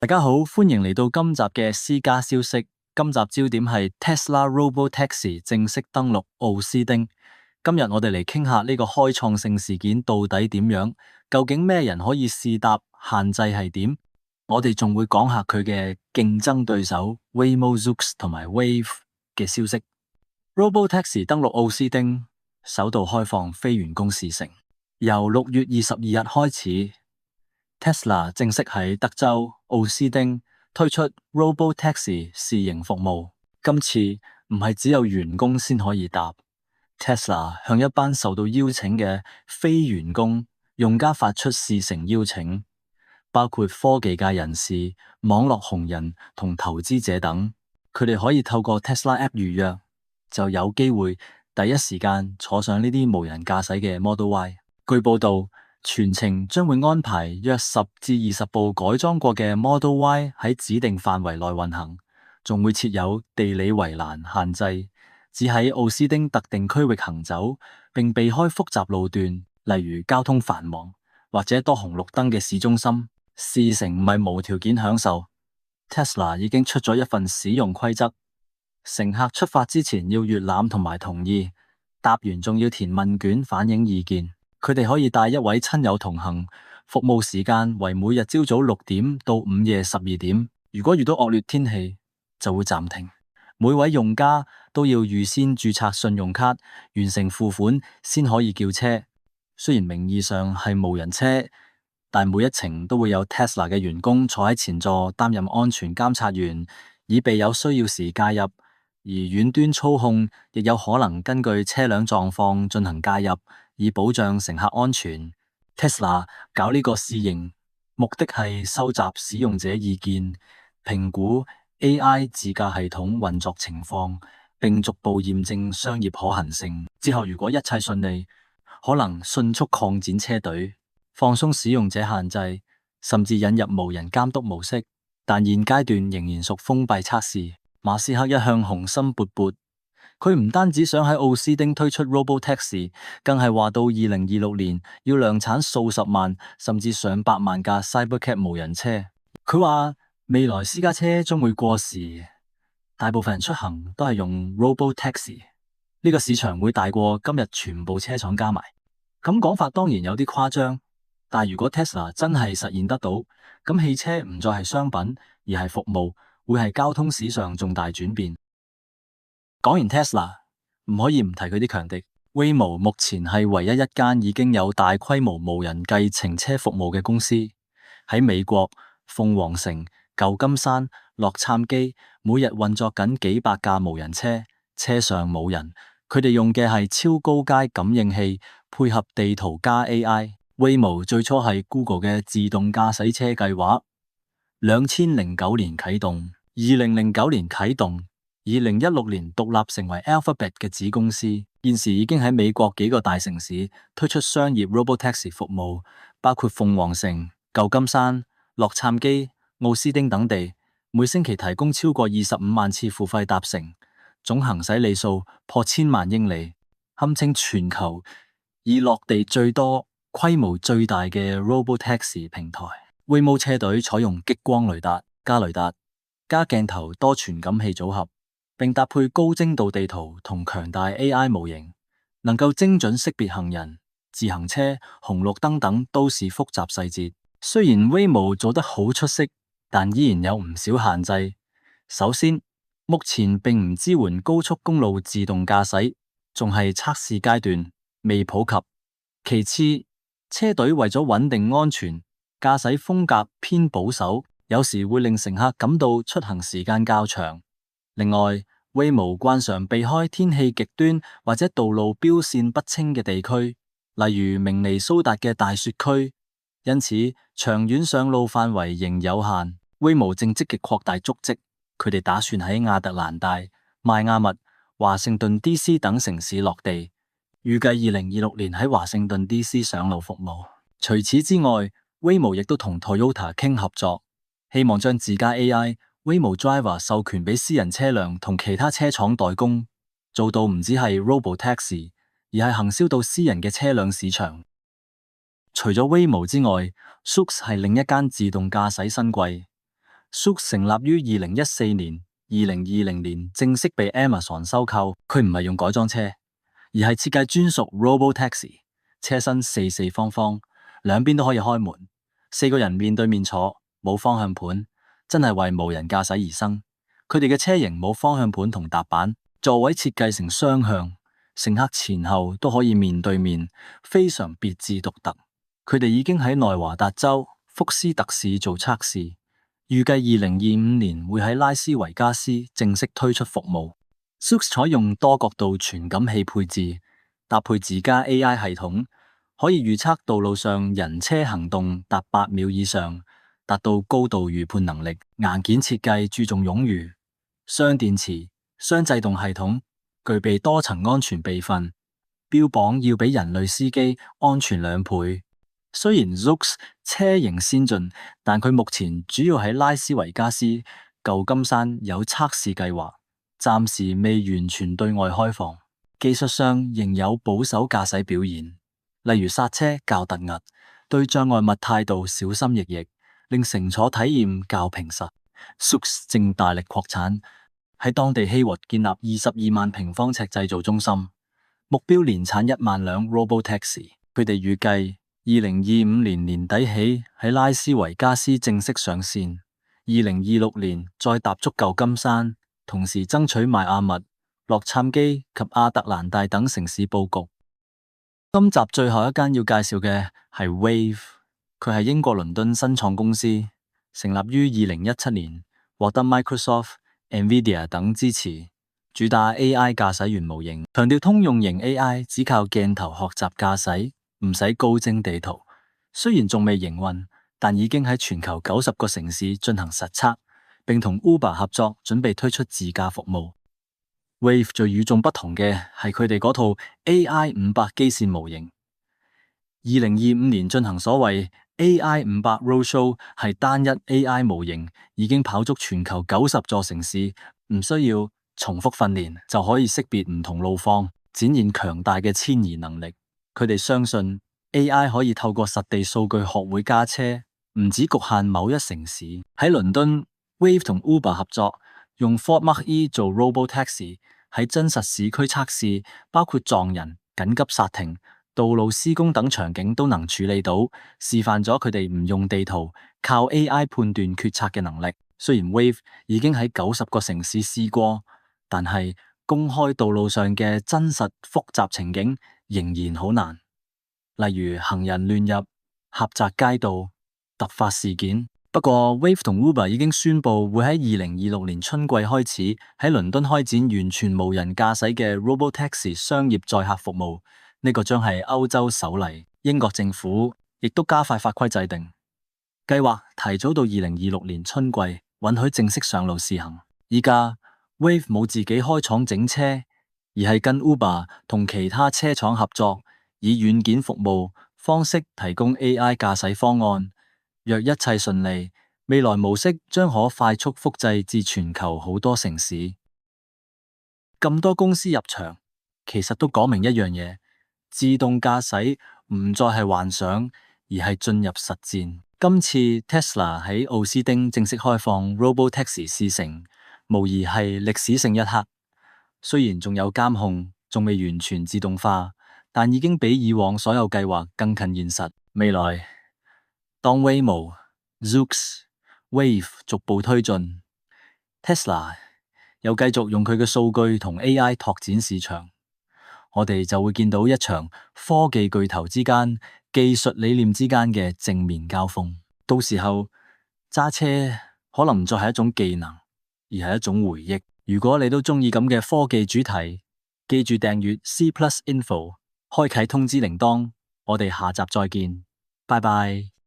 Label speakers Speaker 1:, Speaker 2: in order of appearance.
Speaker 1: 大家好，歡迎嚟到今集嘅私家消息。今集焦點係 Tesla Robotaxi 正式登陸奧斯丁。今日我哋嚟傾下呢個開創性事件到底點樣？究竟咩人可以試搭？限制係點？我哋仲會講下佢嘅競爭對手 Waymo、Zoox 同埋 Wave 嘅消息。Robotaxi 登陸奧斯丁，首度開放非員工試乘，由6月22日開始。Tesla 正式喺德州奧斯丁推出 Robotaxi 試營服務。今次唔係只有員工先可以搭。Tesla 向一班受到邀請嘅非員工用家發出試乘邀請，包括科技界人士、網絡紅人同投資者等。佢哋可以透過 Tesla App 預約，就有機會第一時間坐上呢啲無人駕駛嘅 Model Y。據報道，全程將會安排約10至20部改裝過嘅 Model Y 喺指定範圍內運行，仲會設有地理圍欄限制，只喺奧斯丁特定區域行走，並避開複雜路段，例如交通繁忙或者多紅綠燈嘅市中心。試乘唔係無條件享受。Tesla 已經出咗一份使用規則，乘客出發之前要閱覽同埋同意，答完仲要填問卷反映意見。佢哋可以帶一位親友同行，服務時間為每日朝早6點到午夜12點。如果遇到惡劣天氣，就會暫停。每位用家都要預先註冊信用卡，完成付款先可以叫車。雖然名義上係無人車，但每一程都會有 Tesla 嘅員工坐喺前座擔任安全監察員，以備有需要時介入。而遠端操控亦有可能根據車輛狀況進行介入，以保障乘客安全。Tesla 搞呢個試營，目的係收集使用者意見，評估 AI 自駕系統運作情況，並逐步驗證商業可行性。之後如果一切順利，可能迅速擴展車隊，放鬆使用者限制，甚至引入無人監督模式。但現階段仍然屬封閉測試。馬斯克一向雄心勃勃，佢唔單止想喺奧斯丁推出 Robotaxi， 更係話到2026年要量產數十萬甚至上百萬架 Cybercab 無人車。佢話未來私家車將會過時，大部分人出行都係用 Robotaxi， 呢個市場會大過今日全部車廠加埋。咁講法當然有啲誇張，但如果 Tesla 真係實現得到，咁汽車唔再係商品，而係服務，會係交通史上重大轉變。講完 Tesla， 唔可以唔提佢啲強敵。Waymo 目前係唯一一間已經有大規模無人計程車服務嘅公司。喺美國鳳凰城、舊金山、洛杉磯，每日運作緊幾百架無人車，車上冇人。佢哋用嘅係超高階感應器，配合地圖加 AI。Waymo 最初係 Google 嘅自動駕駛車計劃。2009年啟動，2009年啟動，2016年獨立成為 Alphabet 嘅子公司。現時已經喺美國幾個大城市推出商業 Robotaxi 服務，包括鳳凰城、舊金山、洛杉磯、奧斯丁等地，每星期提供超過25萬次付費搭乘，總行駛里數破1000萬英里，堪稱全球已落地最多、規模最大嘅 Robotaxi 平台。Waymo 車隊採用激光雷達加鏡頭多傳感器組合，並搭配高精度地圖同強大 AI 模型，能夠精準識別行人、自行車、紅綠燈等都市複雜細節。雖然 Waymo 做得好出色，但依然有唔少限制。首先，目前並唔支援高速公路自動駕駛，仲係測試階段，未普及。其次，車隊為咗穩定安全，駕駛風格偏保守，有時會令乘客感到出行時間較長。另外，Waymo 慣常避開天氣極端或者道路標線不清嘅地區，例如明尼蘇達嘅大雪區，因此長遠上路範圍仍有限。Waymo 正積極擴大足跡，佢哋打算喺亞特蘭大、邁阿密、華盛頓 DC 等城市落地，預計2026年喺華盛頓 DC 上路服務。除此之外，Waymo 亦都同 Toyota 傾合作，希望將自家 AI Waymo Driver 授權俾私人車輛同其他車廠代工，做到唔止係 Robotaxi， 而係行銷到私人嘅車輛市場。除咗 Waymo 之外，Zoox 係另一間自動駕駛新貴。Zoox 成立於2014年，2020年正式被 Amazon 收購。佢唔係用改裝車，而係設計專屬 Robotaxi，車身四四方方，兩邊都可以開門，四個人面對面坐，冇方向盤，真係為無人駕駛而生。佢哋嘅車型冇方向盤同踏板，座位設計成雙向，乘客前後都可以面對面，非常別致獨特。佢哋已經喺內華達州福斯特市做測試，預計2025年會喺拉斯維加斯正式推出服務。Zoox 採用多角度傳感器配置，搭配自家 AI 系統，可以預測道路上人車行動達8秒以上，達到高度預判能力。硬件設計注重冗餘。雙電池、雙制動系統，具備多層安全備份，標榜要比人類司機安全2倍。雖然 Zoox 車型先進，但佢目前主要喺拉斯維加斯、舊金山有測試計劃，暫時未完全對外開放。技術上仍有保守駕駛表現，例如剎車較突兀，對障礙物態度小心翼翼，令乘坐體驗較平實。Zoox 正大力擴產，喺當地希沃建立22萬平方尺製造中心，目標年產1萬輛 Robotaxi。佢哋預計2025年年底起喺拉斯維加斯正式上線，2026年再踏足舊金山，同時爭取邁阿密、洛杉磯及亞特蘭大等城市佈局。今集最後一間要介紹嘅係 Wayve， 佢係英國倫敦新創公司。成立於2017年，獲得 Microsoft、Nvidia 等支持，主打 AI 駕駛員模型，強調通用型 AI 只靠鏡頭學習駕駛，唔使高精地圖。雖然仲未營運，但已經喺全球90個城市進行實測，並同 Uber 合作，準備推出自駕服務。Wayve 最與眾不同嘅係佢哋嗰套 AI500 基線模型。2025年進行所謂AI500 Roadshow， 係單一 AI 模型已經跑足全球90座城市，唔需要重複訓練就可以識別唔同路況，展現強大嘅遷移能力。佢哋相信 AI 可以透過實地數據學會駕車，唔只局限某一城市。喺倫敦 Wayve 同 Uber 合作，用 Ford Mach-E 做 Robotaxi， 喺真實市區測試，包括撞人、緊急剎停、道路施工等場景都能處理到，示範咗佢哋唔用地圖，靠 AI 判斷決策嘅能力。雖然 Wayve 已經喺90個城市試過，但係公開道路上嘅真實複雜情景仍然好難，例如行人亂入、狹窄街道、突發事件。不過 Wayve 同 Uber 已經宣布會喺2026年春季開始喺倫敦開展完全無人駕駛嘅 Robotaxi 商業載客服務。呢個將係歐洲首例，英國政府亦都加快法規制定，計劃提早到2026年春季允許正式上路試行。依家 Wayve 冇自己開廠整車，而係跟 Uber 同其他車廠合作，以軟件服務方式提供 AI 駕駛方案。若一切順利，未來模式將可快速複製至全球好多城市。咁多公司入場，其實都講明一樣嘢。自動駕駛唔再係幻想，而係進入實戰。今次 Tesla 喺奧斯丁正式開放 Robotaxi 試乘，無疑係歷史性一刻。雖然仲有監控，仲未完全自動化，但已經比以往所有計劃更近現實。未來，當 Waymo、Zoox、Wayve 逐步推進，Tesla 又繼續用佢嘅數據同 AI 拓展市場。我哋就會見到一場科技巨頭之間、技術理念之間嘅正面交鋒。到時候揸車可能唔再係一種技能，而係一種回憶。如果你都鍾意咁嘅科技主題，記住訂閱 C Plus Info，開啟通知鈴鐺。我哋下集再見，拜拜。